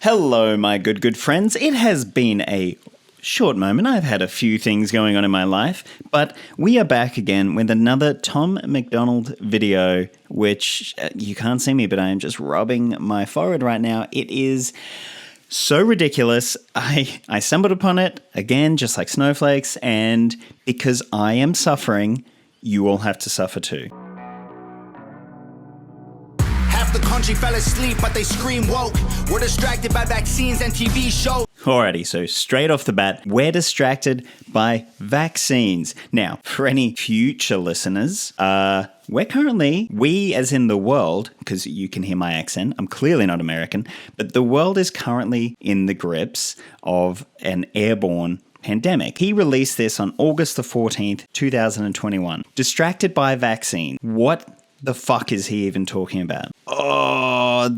Hello, my good friends. It has been a short moment. I've had a few things going on in my life, but we are back again with another Tom Macdonald video, which you can't see me, but I am just rubbing my forehead right now. It is so ridiculous. I stumbled upon it again, just like snowflakes, and because I am suffering, you all have to suffer too. The country fell asleep, but they scream woke. We're distracted by vaccines and TV shows. Alrighty, so straight off the bat, we're distracted by vaccines. Now, for any future listeners, we as in the world, because you can hear my accent, I'm clearly not American, but the world is currently in the grips of an airborne pandemic. He released this on August the 14th, 2021. Distracted by vaccine. What the fuck is he even talking about? Oh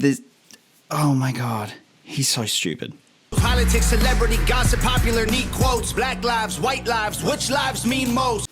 my god. He's so stupid. Politics, celebrity, gossip, popular, neat quotes. Black lives, white lives, which lives mean most?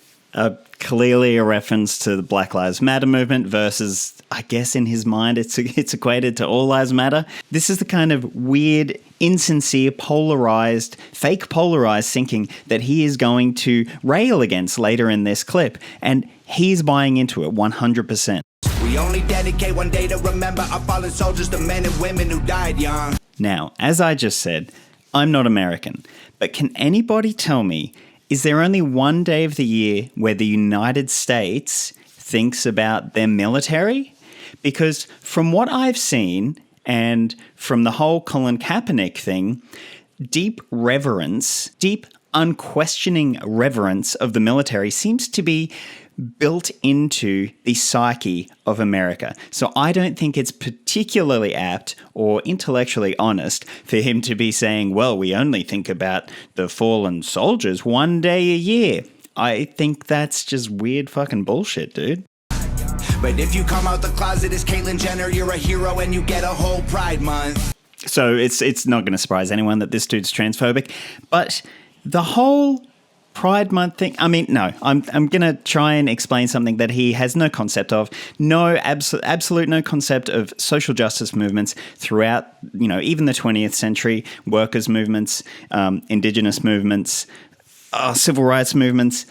Clearly a reference to the Black Lives Matter movement versus, I guess in his mind, it's equated to All Lives Matter. This is the kind of weird, insincere, fake polarized thinking that he is going to rail against later in this clip. And he's buying into it 100%. We only dedicate one day to remember our fallen soldiers, the men and women who died young. Now, as I just said, I'm not American, but can anybody tell me, is there only one day of the year where the United States thinks about their military? Because from what I've seen, and from the whole Colin Kaepernick thing, deep unquestioning reverence of the military seems to be built into the psyche of America. So I don't think it's particularly apt or intellectually honest for him to be saying, well, we only think about the fallen soldiers one day a year. I think that's just weird fucking bullshit, dude. But if you come out the closet as Caitlyn Jenner, you're a hero and you get a whole Pride Month. So it's not going to surprise anyone that this dude's transphobic, but the whole Pride Month thing, I mean, no, I'm going to try and explain something that he has no concept of, absolute no concept of social justice movements throughout, even the 20th century, workers' movements, indigenous movements, civil rights movements.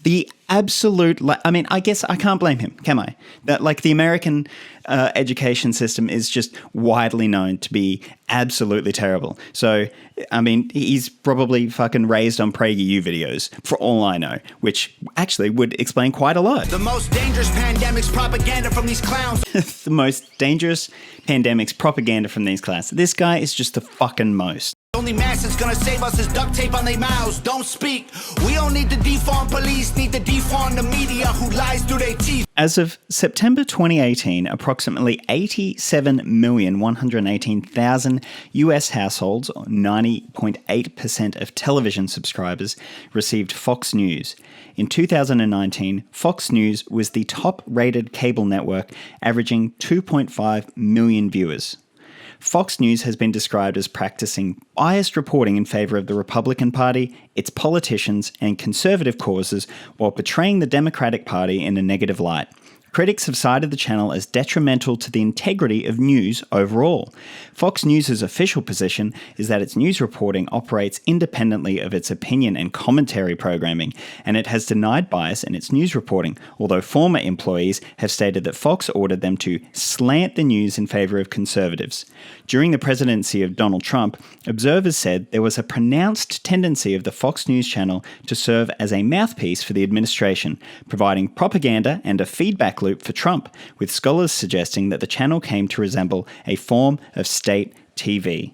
The absolute, I guess I can't blame him, can I? That, the American education system is just widely known to be absolutely terrible. So, he's probably fucking raised on PragerU videos, for all I know, which actually would explain quite a lot. The most dangerous pandemics propaganda from these clowns. The most dangerous pandemics propaganda from these clowns. This guy is just the fucking most. The only mask that's gonna save us is duct tape on their mouths. Don't speak. We don't need to defund police, need to defund the media who lies through their teeth. As of September 2018, approximately 87,118,000 US households, or 90.8% of television subscribers, received Fox News. In 2019, Fox News was the top-rated cable network, averaging 2.5 million viewers. Fox News has been described as practicing biased reporting in favor of the Republican Party, its politicians, and conservative causes while portraying the Democratic Party in a negative light. Critics have cited the channel as detrimental to the integrity of news overall. Fox News' official position is that its news reporting operates independently of its opinion and commentary programming, and it has denied bias in its news reporting, although former employees have stated that Fox ordered them to slant the news in favor of conservatives. During the presidency of Donald Trump, observers said there was a pronounced tendency of the Fox News channel to serve as a mouthpiece for the administration, providing propaganda and a feedback loop for Trump, with scholars suggesting that the channel came to resemble a form of state TV.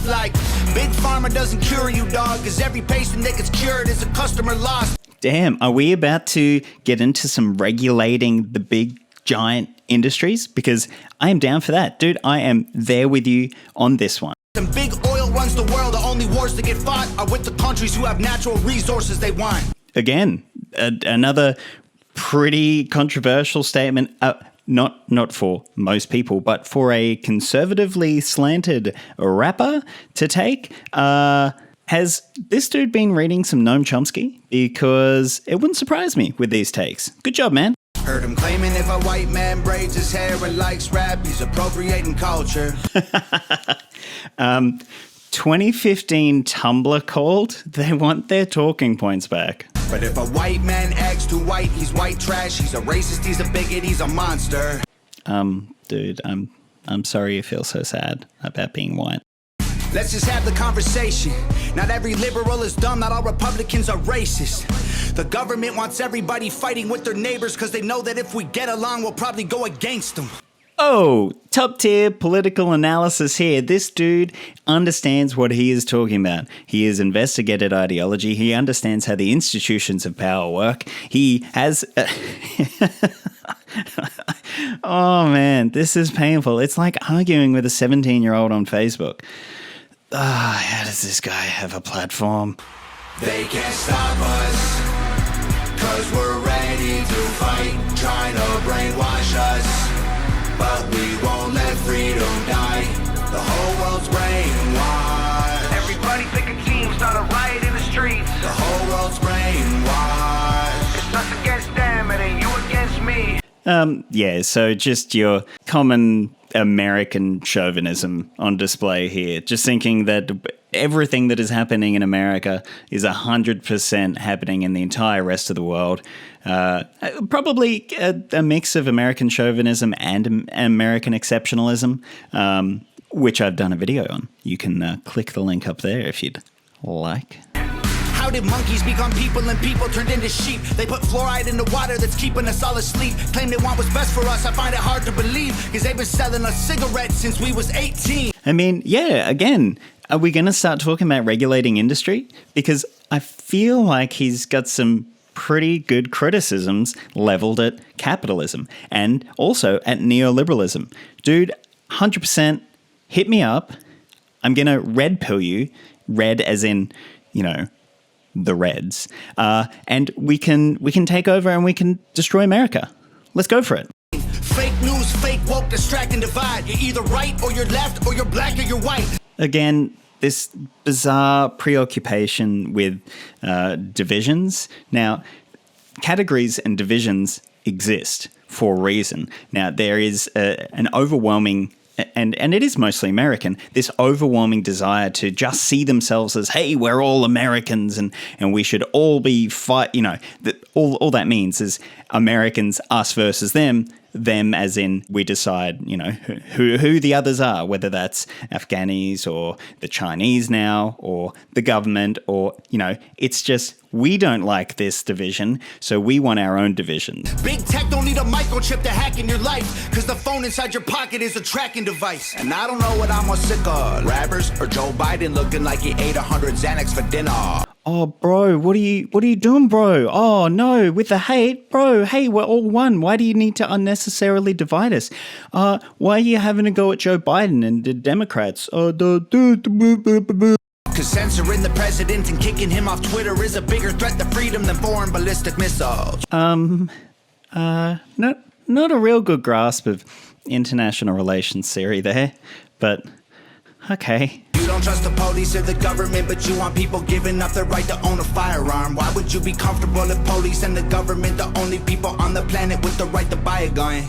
Like, Big Pharma doesn't cure you, dog, because every patient that gets cured is a customer lost. Damn, are we about to get into some regulating the big giant industries? Because I am down for that. Dude, I am there with you on this one. And big oil runs the world. The only wars that get fought are with the countries who have natural resources they want. Again, another pretty controversial statement. Not for most people, but for a conservatively slanted rapper to take. Has this dude been reading some Noam Chomsky? Because it wouldn't surprise me with these takes. Good job, man. Heard him claiming if a white man braids his hair and likes rap, he's appropriating culture. 2015 Tumblr called, they want their talking points back. But if a white man acts too white, he's white trash, he's a racist, he's a bigot, he's a monster. Dude, I'm sorry you feel so sad about being white. Let's just have the conversation. Not every liberal is dumb, not all Republicans are racist. The government wants everybody fighting with their neighbors because they know that if we get along, we'll probably go against them. Oh, top tier political analysis here. This dude understands what he is talking about. He has investigated ideology. He understands how the institutions of power work. He has... Oh, man, this is painful. It's like arguing with a 17-year-old on Facebook. How does this guy have a platform? They can't stop us, 'cause we're ready to fight, trying to brainwash us. But we won't let freedom die. The whole world's brainwashed. Everybody pick a team, start a riot in the streets. The whole world's brainwashed. It's us against them, it ain't you against me. Yeah, so just your common American chauvinism on display here. Just thinking that everything that is happening in America is 100% happening in the entire rest of the world. Probably a mix of American chauvinism and American exceptionalism, which I've done a video on. You can click the link up there if you'd like. How did monkeys become people and people turned into sheep? They put fluoride in the water that's keeping us all asleep. Claim they want what's best for us, I find it hard to believe, because they've been selling us cigarettes since we was 18. I mean, yeah, again, are we going to start talking about regulating industry? Because I feel like he's got some pretty good criticisms leveled at capitalism and also at neoliberalism. Dude, 100% hit me up. I'm going to red pill you. Red as in, the Reds, and we can take over and we can destroy America. Let's go for it. Fake news, fake woke, distract and divide. You're either right or you're left or you're black or you're white. Again, this bizarre preoccupation with divisions. Now, categories and divisions exist for a reason. Now, there is an overwhelming and it is mostly American, this overwhelming desire to just see themselves as, hey, we're all Americans and we should all be all that means is Americans, us versus them as in we decide, who the others are, whether that's Afghanis or the Chinese now or the government or, it's just we don't like this division, so we want our own division. Big tech don't need a microchip to hack in your life, because the phone inside your pocket is a tracking device. And I don't know what I'm more sick of, rappers or Joe Biden looking like he ate 100 Xanax for dinner. Oh, bro, what are you doing, bro? Oh, no, with the hate? Bro, hey, we're all one. Why do you need to unnecessarily divide us? Why are you having a go at Joe Biden and the Democrats? Cause censoring the president and kicking him off Twitter is a bigger threat to freedom than foreign ballistic missiles. Not a real good grasp of international relations theory there, but okay. You don't trust the police or the government, but you want people giving up their right to own a firearm. Why would you be comfortable if police and the government the only people on the planet with the right to buy a gun?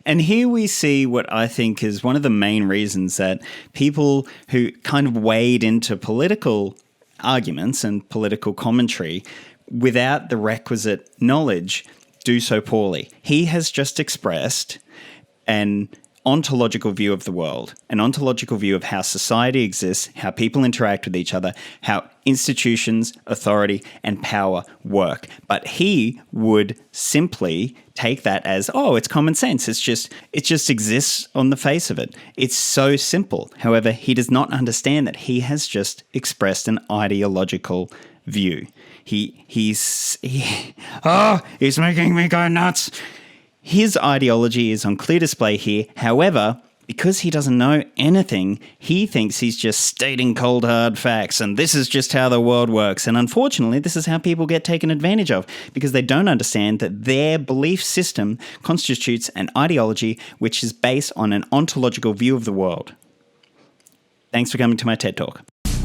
And here we see what I think is one of the main reasons that people who kind of wade into political arguments and political commentary without the requisite knowledge do so poorly. He has just expressed an ontological view of the world, an ontological view of how society exists, how people interact with each other, how institutions, authority, and power work. But he would simply take that as, oh, it's common sense. It just exists on the face of it. It's so simple. However, he does not understand that he has just expressed an ideological view. He's making me go nuts. His ideology is on clear display here. However, because he doesn't know anything, he thinks he's just stating cold, hard facts, and this is just how the world works. And unfortunately, this is how people get taken advantage of, because they don't understand that their belief system constitutes an ideology which is based on an ontological view of the world. Thanks for coming to my TED Talk.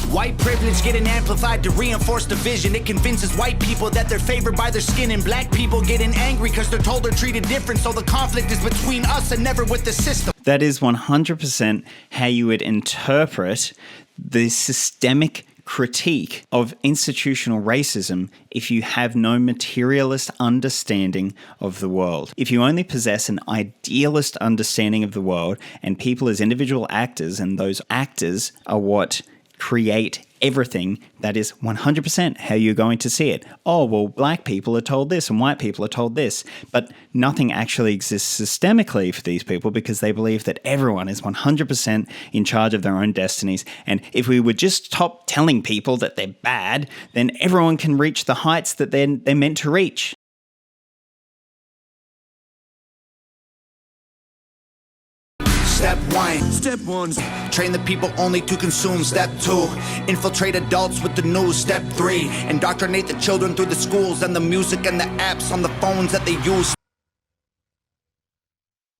White privilege getting amplified to reinforce division. It convinces white people that they're favored by their skin, and black people getting angry because they're told they're treated different. So the conflict is between us and never with the system. That is 100% how you would interpret the systemic critique of institutional racism if you have no materialist understanding of the world. If you only possess an idealist understanding of the world and people as individual actors, and those actors are what create everything, that is 100% how you're going to see it. Oh, well, black people are told this and white people are told this, but nothing actually exists systemically for these people because they believe that everyone is 100% in charge of their own destinies. And if we would just stop telling people that they're bad, then everyone can reach the heights that they're meant to reach. Step one, train the people only to consume. Step 2, infiltrate adults with the news. Step 3, indoctrinate the children through the schools and the music and the apps on the phones that they use.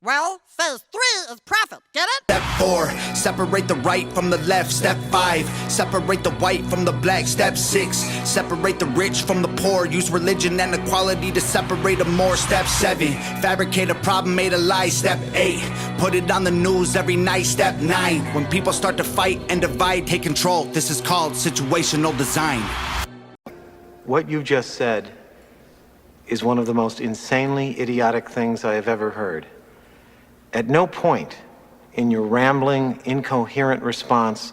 Well, phase 3 is profit, get it? Step 4, separate the right from the left. Step 5, separate the white from the black. Step 6, separate the rich from the poor. Use religion and equality to separate them more. Step 7, fabricate a problem, made a lie. Step 8, put it on the news every night. Step 9, when people start to fight and divide, take control. This is called situational design. What you just said is one of the most insanely idiotic things I have ever heard. At no point in your rambling, incoherent response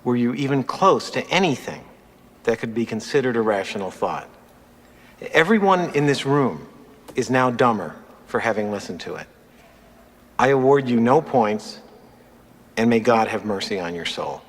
were you even close to anything that could be considered a rational thought. Everyone in this room is now dumber for having listened to it. I award you no points, and may God have mercy on your soul.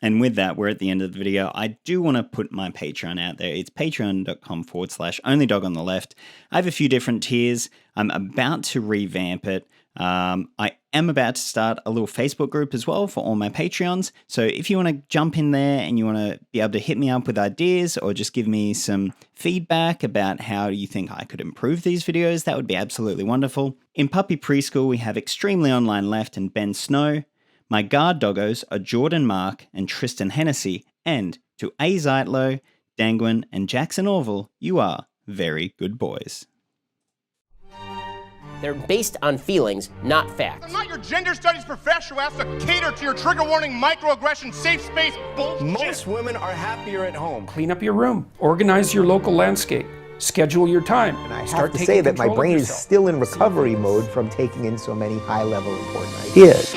And with that, we're at the end of the video. I do want to put my Patreon out there. It's patreon.com/onlydog-on-the-left. I have a few different tiers. I'm about to revamp it. I am about to start a little Facebook group as well for all my Patreons. So if you want to jump in there and you want to be able to hit me up with ideas or just give me some feedback about how you think I could improve these videos, that would be absolutely wonderful. In Puppy Preschool, we have Extremely Online Left and Ben Snow. My guard doggos are Jordan Mark and Tristan Hennessy, and to A. Zeitlo, Dangwin, and Jackson Orville, you are very good boys. They're based on feelings, not facts. I'm not your gender studies professor who has to cater to your trigger warning, microaggression, safe space bullshit. Most women are happier at home. Clean up your room, organize your local landscape, schedule your time. And I have to say that my brain is still in recovery mode from taking in so many high-level important ideas.